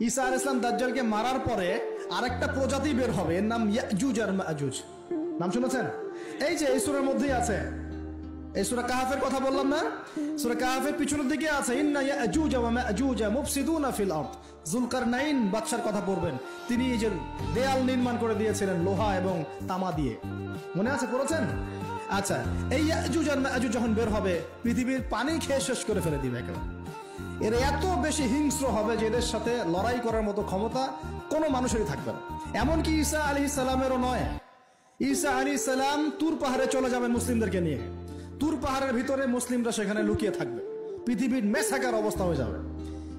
ঈসা আলাইহিস সালাম দাজ্জালকে মারার পরে আরেকটা প্রজাতি বের হবে, এর নাম ইয়াজুজ আর মাজুজ। নাম শুনেছেন? এই যে এই সূরার মধ্যেই আছে, এই সূরা কাহাফের কথা বললাম না, সূরা কাহাফের পিছনের দিকে আছে ইন্না ইয়াজুজ ওয়া মাজুজ মুফসিদুনা ফিল আরদ। যুলকারনাইন বাদশার কথা পড়বেন, তিনি এই যে দেয়াল নির্মাণ করে দিয়েছিলেন লোহা এবং তামা দিয়ে, মনে আছে, পড়েছেন? আচ্ছা, এই ইয়াজুজ আর মাজুজ যখন বের হবে পৃথিবীর পানি খেয়ে শেষ করে ফেলে দিবে একেবারে। এর এত বেশি হিংস্র হবে যে এদের সাথে লড়াই করার মতো ক্ষমতা কোনো মানুষেরই থাকবে না, এমনকি ঈসা আলাইহিস সালামেরও নয়। ঈসা আলাইহিস সালাম তুর পাহাড়ে চলে যাবেন মুসলিমদেরকে নিয়ে, তুর পাহাড়ের ভিতরে মুসলিমরা সেখানে লুকিয়ে থাকবে, পৃথিবীর মেসাকার অবস্থা হয়ে যাবে,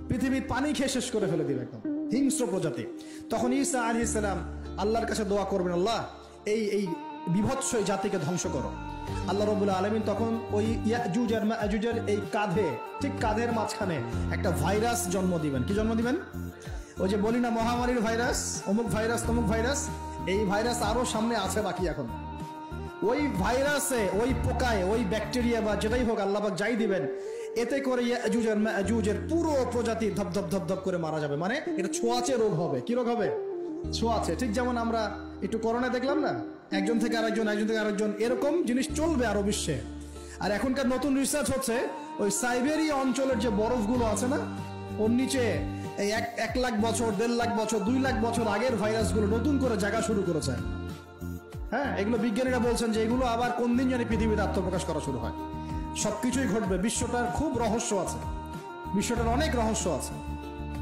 পৃথিবীর পানি খেয়ে শেষ করে ফেলে দিবে একদম হিংস্র প্রজাতি। তখন ঈসা আলাইহিস সালাম আল্লাহর কাছে দোয়া করবেন, আল্লাহ এই বিভৎস জাতিকে ধ্বংস করো। আল্লাহ রাব্বুল আলামিন তখন ওই ইয়াজুজ আর মাজুজের এই কাঁধে, ঠিক কাঁধের মাঝখানে একটা ভাইরাস জন্ম দিবেন। কি জন্ম দিবেন? ওই যে বলি না মহামারীর ভাইরাস, অমুক ভাইরাস তমুক ভাইরাস, এই ভাইরাস আরো সামনে আছে বাকি এখন। ওই ভাইরাসে, ওই পোকায়, ওই ব্যাকটেরিয়া বা যেটাই হোক আল্লাহ পাক যাই দিবেন, এতে করে ইয়াজুজ আর মাজুজের পুরো প্রজাতি ধপ ধপ করে মারা যাবে। মানে এটা ছোঁয়াচে রোগ হবে। কি রোগ হবে? ছোঁয়াচে। ঠিক যেমন আমরা একটু করোনা দেখলাম না, একজন থেকে আরেকজন, একজন থেকে আরেকজন, এরকম জিনিস চলবে আরো বিশ্বে। আর এখনকার নতুন রিসার্চ হচ্ছে ওই সাইবেরিয়া অঞ্চলের যে বরফগুলো আছে না, ওর নিচে এই 1 লাখ বছর, 1.5 লাখ বছর, 2 লাখ বছর আগের ভাইরাসগুলো নতুন করে জায়গা শুরু করেছে। হ্যাঁ, এগুলো বিজ্ঞানীরা বলছেন যে এগুলো আবার কোন দিন জানি পৃথিবীতে আত্মপ্রকাশ করা শুরু হয়। সবকিছুই ঘটবে। বিশ্বটার খুব রহস্য আছে, বিশ্বটার অনেক রহস্য আছে।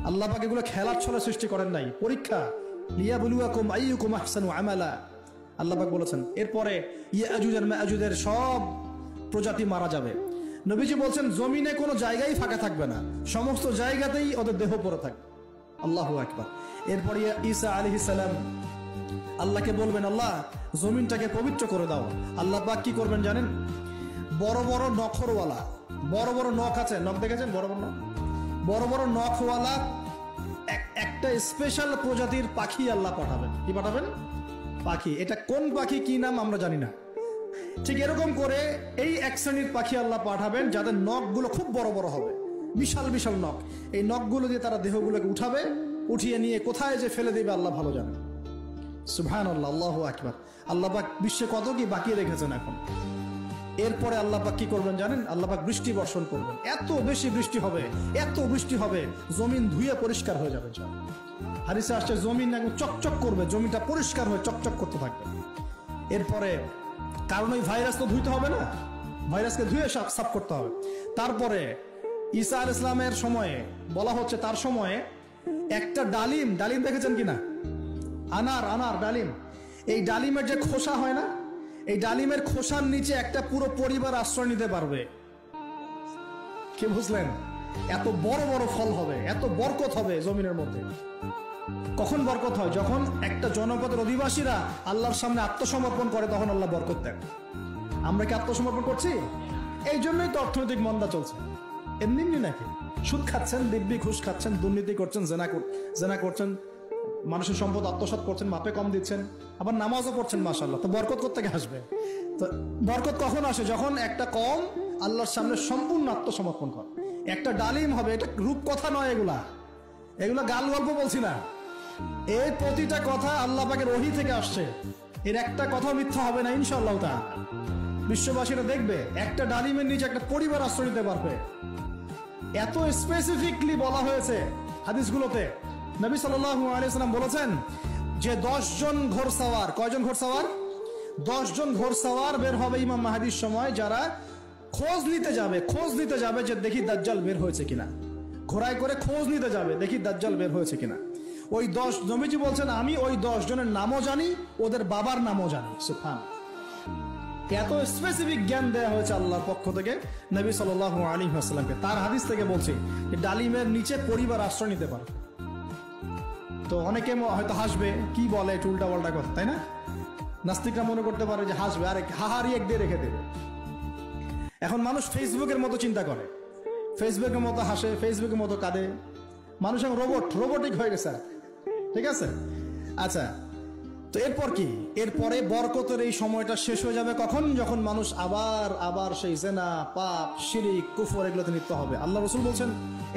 আল্লাহ পাক এগুলো খেলার ছলে সৃষ্টি করেন নাই, পরীক্ষা। লিয়াবলুয়াকুম আইয়ুকুম আহসানু আমালা, আল্লাহ পাক বলেছেন। এরপরে ইয়াজুজ আর মাজুজের সব প্রজাতি মারা যাবে। নবীজি বলছেন জমিনে কোনো জায়গায় ফাঁকা থাকবে না, সমস্ত জায়গাতেই ওদের দেহ পড়ে থাকবে। আল্লাহু আকবার। এরপরে ঈসা আলাইহিস সালাম আল্লাহকে বলবেন, আল্লাহ জমিনটাকে পবিত্র করে দাও। আল্লাহ পাক কি করবেন জানেন? বড় বড় নখরওয়ালা, বড় বড় নখ আছে, নখ দেখেছেন? বড় বড় নখ, বড় বড় নখওয়ালা একটা স্পেশাল প্রজাতির পাখি আল্লাহ পাঠাবেন। কি পাঠাবেন? পাখি। এটা কোন পাখি, কি নাম আমরা জানি না। ঠিক এরকম করে এই এক শ্রেণীর পাখি আল্লাহ পাঠাবেন যাদের নখগুলো খুব বড় বড় হবে, বিশাল বিশাল নখ। এই নখগুলো দিয়ে তারা দেহগুলোকে উঠাবে, উঠিয়ে নিয়ে কোথায় যে ফেলে দেবে আল্লাহ ভালো জানেন। সুবহানাল্লাহ, আল্লাহু আকবার। আল্লাহ পাক বিশ্বে কত কি বাকি রেখেছেন এখন। এরপরে আল্লাহ পাক কি করবেন জানেন? আল্লাহ পাক বৃষ্টি বর্ষণ করবেন। এত বেশি বৃষ্টি হবে, এত বৃষ্টি হবে, জমিন ধুয়ে পরিষ্কার হয়ে যাবে। হাদিসে আসছে জমিন একদম চকচক করবে, জমিটা পরিষ্কার হয়ে চকচক করতে থাকবে। এরপরে কারণ ওই ভাইরাস তো ধুইতে হবে না, ভাইরাসকে ধুয়ে সাফ করতে হবে। তারপরে ঈসা আলাইহিস সালামের সময়ে বলা হচ্ছে, তার সময়ে একটা ডালিম, ডালিম দেখেছেন কিনা? আনার ডালিম, এই ডালিমের যে খোসা হয় না, এই ডালিমের খোসার নিচে একটা পুরো পরিবার আশ্রয় নিতে পারবে। কি বুঝলেন? এত বড় বড় ফল হবে, এত বরকত হবে জমিনের মধ্যে। কখন বরকত হয়? যখন একটা জনপদের অধিবাসীরা আল্লাহর সামনে আত্মসমর্পণ করে, তখন আল্লাহ বরকত দেন। আমরা কি আত্মসমর্পণ করছি? এই জন্যই তো অর্থনৈতিক মন্দা চলছে। এমনি নাকি? সুদ খাচ্ছেন, দিব্যি ঘুষ খাচ্ছেন, দুর্নীতি করছেন, জেনা করছেন, মানুষের সম্পদ আত্মসাৎ করছেন, মাপে কম দিচ্ছেন, আবার নামাজও পড়ছেন, মাশাআল্লাহ। তো বরকত কোত্থেকে আসবে? তো বরকত কখন আসে? যখন একটা কম আল্লাহর সামনে সম্পূর্ণ আত্মসমর্পণ করে। একটা ডালিম হবে, এটা রূপকথা নয়, এগুলা গাল গল্প বলছি না। এই প্রতিটা কথা আল্লাহ পাকের ওহী থেকে আসছে, এর একটা কথা মিথ্যা হবে না ইনশাআল্লাহ তাআলা। বিশ্ববাসীরা দেখবে একটা ডালিমের নিচে একটা পরিবার আশ্রয় নিতে পারবে। এত স্পেসিফিকলি বলা হয়েছে হাদিসগুলোতে। নবী সাল্লাল্লাহু আলাইহি ওয়াসাল্লাম বলেছেন যে 10 জন ঘোড়সওয়ার, কয়জন ঘোড়সওয়ার? 10 জন ঘোড়সওয়ার বের হবে ইমাম মাহদীর সময়, যারা খোঁজ নিতে যাবে যে দেখি দাজ্জাল বের হয়েছে কিনা। ঘোড়ায় করে খোঁজ নিতে যাবে, দেখি দাজ্জাল বের হয়েছে কিনা। ওই 10, নবীজি বলছেন আমি ওই 10 জনের নামও জানি, ওদের বাবার নামও জানি। সুবহানাল্লাহ, এত স্পেসিফিক জ্ঞান দেওয়া হয়েছে আল্লাহর পক্ষ থেকে নবী সাল্লাল্লাহু আলাইহি ওয়াসাল্লামকে। তার হাদিস থেকে বলছি যে ডালিমের নিচে পরিবার আশ্রয় নিতে পারে। তো অনেকে হয়তো হাসবে, কি বলে উল্টা পাল্টা কথা, তাই না? নাস্তিকরা মনে করতে পারে যে হাসবে, আরে হাহারি এক দিয়ে রেখে দেবে। এখন মানুষ ফেসবুকের মতো চিন্তা করে, ফেসবুকের মতো হাসে, ফেসবুকের মতো কাঁদে। মানুষ এখন রোবটিক হয়ে গেছে। ঠিক আছে? আচ্ছা, তো এরপর কি? এরপরে বরকতের এই সময়টা শেষ হয়ে যাবে কখন? যখন মানুষ আবার সেই জেনা, পাপ, শিরিক, কুফর এগুলোতে লিপ্ত হবে। আল্লাহ রাসূল বলছেন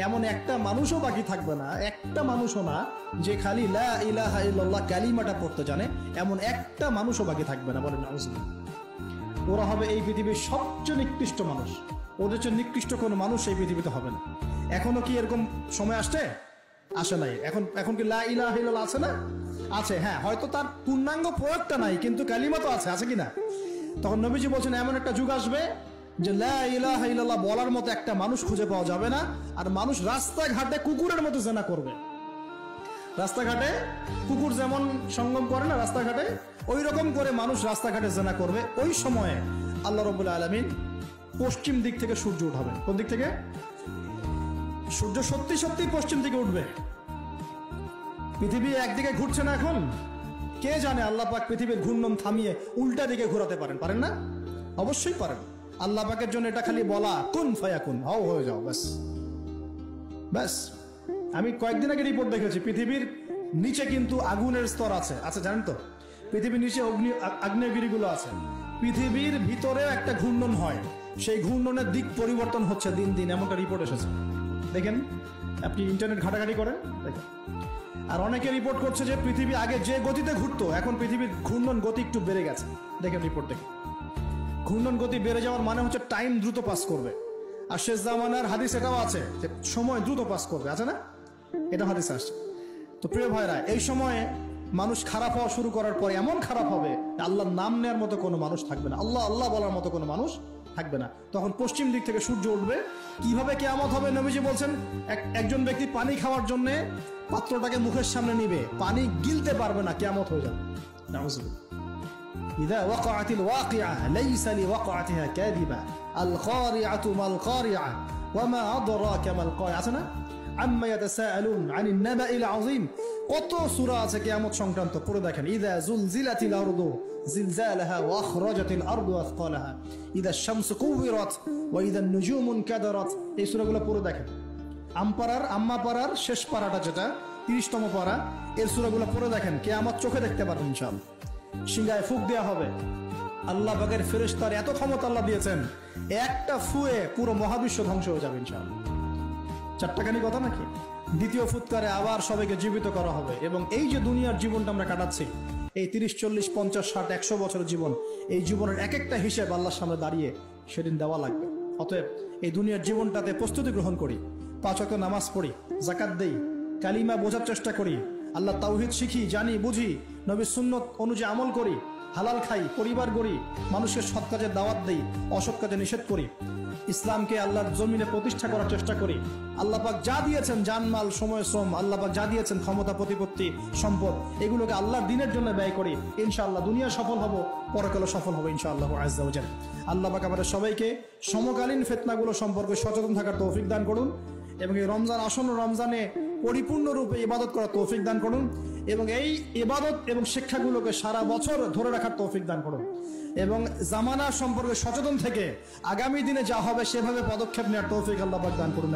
এমন একটা মানুষও বাকি থাকবে না, একটা মানুষও না যে খালি লা ইলাহা ইল্লাল্লাহ কালিমাটা পড়তে জানে, এমন একটা মানুষও বাকি থাকবে না। বলেন নাউজুবিল্লাহ। ওরা হবে এই পৃথিবীর সবচেয়ে নিকৃষ্ট মানুষ। ওদের চেয়ে নিকৃষ্ট কোনো মানুষ এই পৃথিবীতে হবে না। এখনো কি এরকম সময় আসে নাই? এখন কি লা ইলাহা ইল্লাল্লাহ আছে না? আছে, হ্যাঁ, হয়তো তার পূর্ণাঙ্গ প্রয়োগটা নাই, কিন্তু কালিমা তো আছে কি না? তখন নবীজি বলছেন এমন একটা যুগ আসবে যে লা ইলাহা ইল্লাল্লাহ বলার মতো একটা মানুষ খুঁজে পাওয়া যাবে না, আর মানুষ রাস্তাঘাটে কুকুরের মতো জেনা করবে। রাস্তাঘাটে কুকুর যেমন সঙ্গম করে না রাস্তাঘাটে, ওই রকম করে মানুষ রাস্তাঘাটে জেনা করবে। ওই সময়ে আল্লাহ রাব্বুল আলামিন পশ্চিম দিক থেকে সূর্য উঠাবেন। কোন দিক থেকে? সূর্য সত্যি সত্যি পশ্চিম দিকে উঠবে। পৃথিবী একদিকে ঘুরছে না এখন, কে জানে আল্লাহ পাক পৃথিবীর ঘূর্ণন থামিয়ে উল্টা দিকে ঘোরাতে পারেন না? অবশ্যই পারেন। আল্লাহ পাকের জন্য এটা খালি বলা, কুন ফায়াকুন, হও হয়ে যাও, ব্যাস। আমি কয়েকদিন আগে রিপোর্ট দেখেছি, পৃথিবীর নিচে কিন্তু আগুনের স্তর আছে জানেন তো? পৃথিবীর নিচে আগ্নেয়গিরিগুলো আছে। পৃথিবীর ভিতরেও একটা ঘূর্ণন হয়, সেই ঘূর্ণনের দিক পরিবর্তন হচ্ছে দিন দিন, এমনটা রিপোর্ট এসেছে। দেখেন, আপনি ইন্টারনেট ঘাটাঘাটি করেন, দেখেন। আর অনেকে রিপোর্ট করছে যে পৃথিবী আগে যে গতিতে ঘুরতো, এখন পৃথিবীর ঘূর্ণন গতি একটু বেড়ে গেছে। দেখেন রিপোর্ট দেখে, ঘূর্ণন গতি বেড়ে যাওয়ার মানে হচ্ছে টাইম দ্রুত পাস করবে। আর শেষ জামানার হাদিস এটাও আছে যে সময় দ্রুত পাস করবে, আছে না? এটা হাদিস আসছে। তো প্রিয় ভাইরা, এই সময়ে মানুষ খারাপ হওয়া শুরু করার পরে এমন খারাপ হবে, আল্লাহর নাম নেওয়ার মতো কোনো মানুষ থাকবে না, আল্লাহ আল্লাহ বলার মতো কোনো মানুষ থাকবে না। তখন পশ্চিম দিক থেকে সূর্য উঠবে। কিভাবে কিয়ামত হবে? নবীজি বলছেন একজন ব্যক্তি পানি খাওয়ার জন্য পাত্রটাকে মুখের সামনে নিবে, পানি গিলতে পারবে না, কিয়ামত হয়ে যাবে। নাউজুবিল্লাহ। ইযা ওয়াকাআতিল ওয়াকিআ লাইসা লিওয়াকাআতিহা কাযিবা আল কারিআতু মাল কারিআ ওয়া মা আদরাকা মাল কারিআ। আছে না? আম্মা ইয়াতাসাআলুন আনিন নাবাইল আযীম। কত সূরা আছে কিয়ামত সংক্রান্ত, পড়ে দেখেন। ইযা যুলজিলাতিল আরদু জিলজালাহা ওয়া আখরাজাতিল আরদু আসকালাহা ইযা আশ-শামসু কুবিরাত ওয়া ইযা আন-নুজুমু ইনকাদারাত। এই সূরাগুলো পড়ে দেখেন। আম্মা পারার শেষ পারাটা, যেটা 30তম পারা, এর সূরাগুলো পড়ে দেখেন। কিয়ামত চোখে দেখতে পারবেন ইনশাআল্লাহ। সিংহায় ফুঁক দেওয়া হবে। আল্লাহ পাকের ফেরেশতার এত ক্ষমতা আল্লাহ দিয়েছেন, একটা ফুয়ে পুরো মহাবিশ্ব ধ্বংস হয়ে যাবে ইনশাআল্লাহ। চারটাখানি কথা নাকি? দ্বিতীয় ফুৎকারে আবার সবাইকে জীবিত করা হবে। এবং এই যে দুনিয়ার জীবনটা আমরা কাটাচ্ছি, এই 30, 40, 50, 60, 100 বছরের জীবন, এই জীবনের এক একটা হিসেব আল্লাহর সামনে দাঁড়িয়ে সেদিন দেওয়া লাগবে। অতএব এই দুনিয়ার জীবনটাতে প্রস্তুতি গ্রহণ করি, 5 ওয়াক্ত নামাজ পড়ি, যাকাত দেই, কালিমা বোঝার চেষ্টা করি, আল্লাহ তাওহীদ শিখি, জানি, বুঝি, নবীর সুন্নত অনুযায়ী আমল করি, হালাল খাই, পরিবার গড়ি, মানুষকে সৎ কাজের দাওয়াত দেই, অসৎ কাজে নিষেধ করি, ইসলামকে আল্লাহর জমিনে প্রতিষ্ঠা করার চেষ্টা করি। আল্লাহ পাক যা দিয়েছেন, জানমাল, সময়, শ্রম, আল্লাহ পাক যা দিয়েছেন, ক্ষমতা, প্রতিপত্তি, সম্পদ, এগুলোকে আল্লাহর দ্বীনের জন্য ব্যয় করি। ইনশাআল্লাহ দুনিয়া সফল হব, পরকালে সফল হব ইনশাআল্লাহ আযজা ওয়া জাল। আল্লাহ পাক আমাদের সবাইকে সমকালীন ফিতনাগুলো সম্পর্কে সচেতন থাকার তৌফিক দান করুন, এবং এই রমজান, আসন্ন রমজানে পরিপূর্ণরূপে ইবাদত করার তৌফিক দান করুন, এবং এই ইবাদত এবং শিক্ষাগুলোকে সারা বছর ধরে রাখার তৌফিক দান করুন, এবং জামানা সম্পর্কে সচেতন থেকে আগামী দিনে যা হবে সেভাবে পদক্ষেপ নেওয়ার তৌফিক আল্লাহ পাক দান করুন।